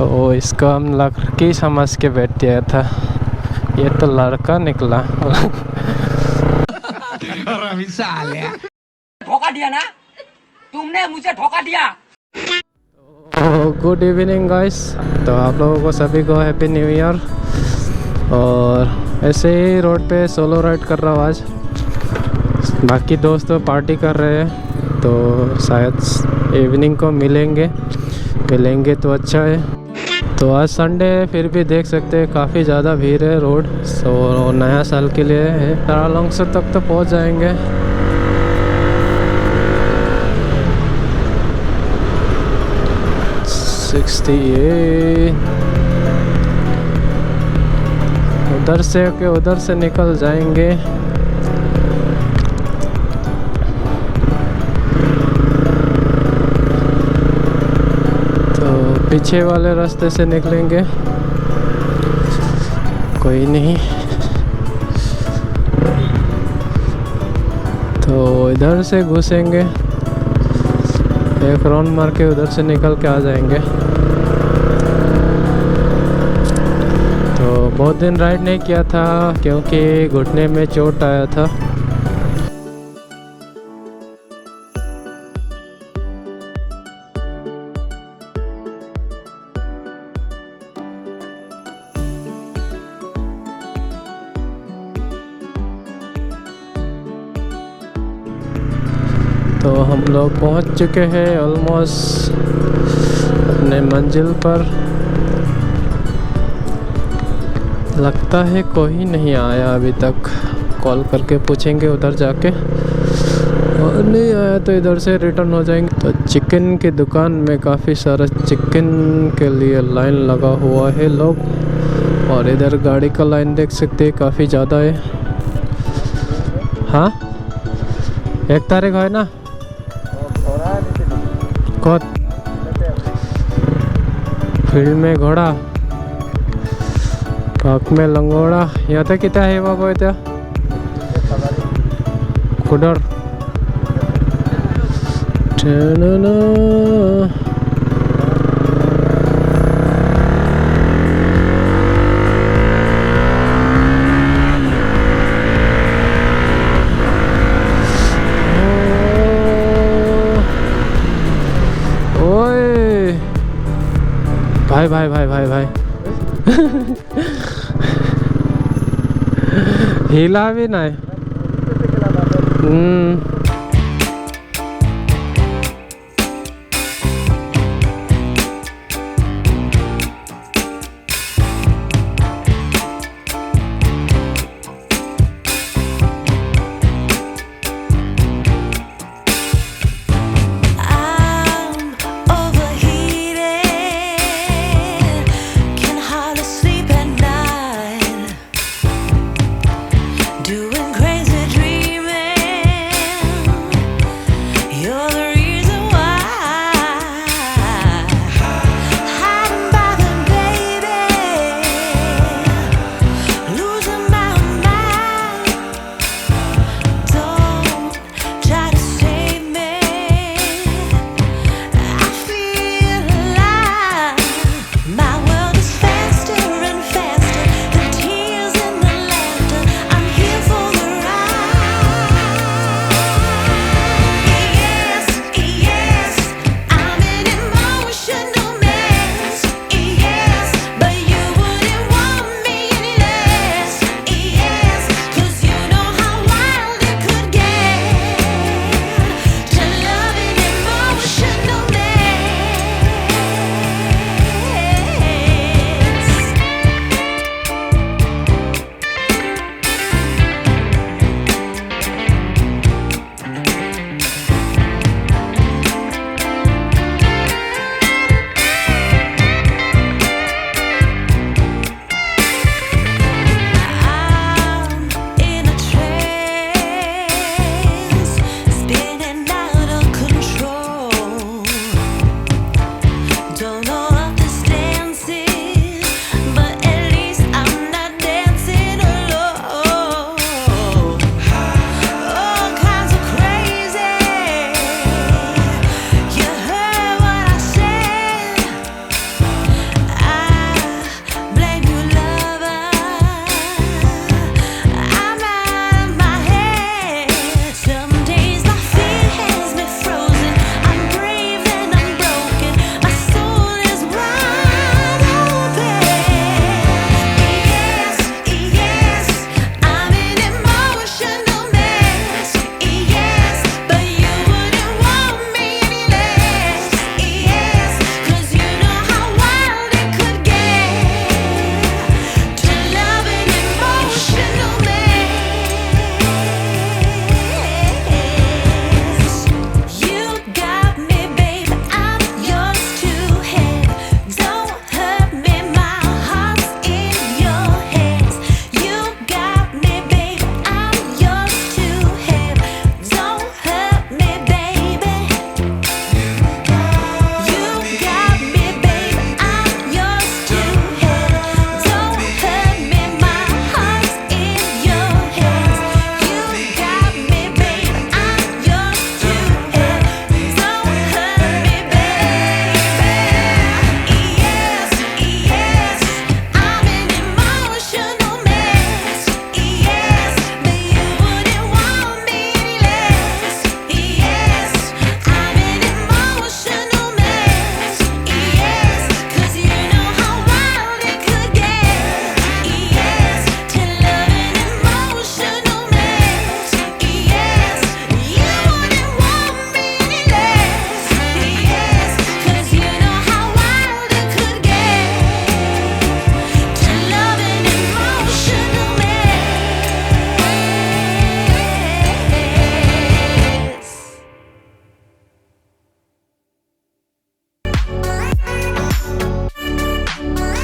तो इसको हम लड़की समझ के बैठ गया था, ये तो लड़का निकला। धोखा दिया ना तुमने, मुझे धोखा दिया। गुड इवनिंग गाइस, तो आप लोगों को सभी को हैप्पी न्यू ईयर। और ऐसे ही रोड पे सोलो राइड कर रहा हूँ आज। बाकी दोस्त पार्टी कर रहे हैं, तो शायद इवनिंग को मिलेंगे तो अच्छा है। तो आज संडे है, फिर भी देख सकते हैं काफ़ी ज़्यादा भीड़ है रोड। सो नया साल के लिए है, तारालंग तक तो पहुँच जाएंगे। उधर से निकल जाएंगे। तो पीछे वाले रास्ते से निकलेंगे, कोई नहीं। तो इधर से घुसेंगे, एक राउंड मार के उधर से निकल के आ जाएंगे। तो बहुत दिन राइड नहीं किया था क्योंकि घुटने में चोट आया था। तो हम लोग पहुंच चुके हैं ऑलमोस्ट अपने मंजिल पर। लगता है कोई नहीं आया अभी तक, कॉल करके पूछेंगे उधर जाके, और नहीं आया तो इधर से रिटर्न हो जाएंगे। तो चिकन की दुकान में काफ़ी सारा चिकन के लिए लाइन लगा हुआ है लोग, और इधर गाड़ी का लाइन देख सकते हैं काफ़ी ज़्यादा है। हाँ 1 तारीख है ना, कौन फील्ड में घोड़ा, पार्क में लंगोड़ा। यहाँ तक कितना है बाबा, इतना खुडर भाई हिला भी नहीं।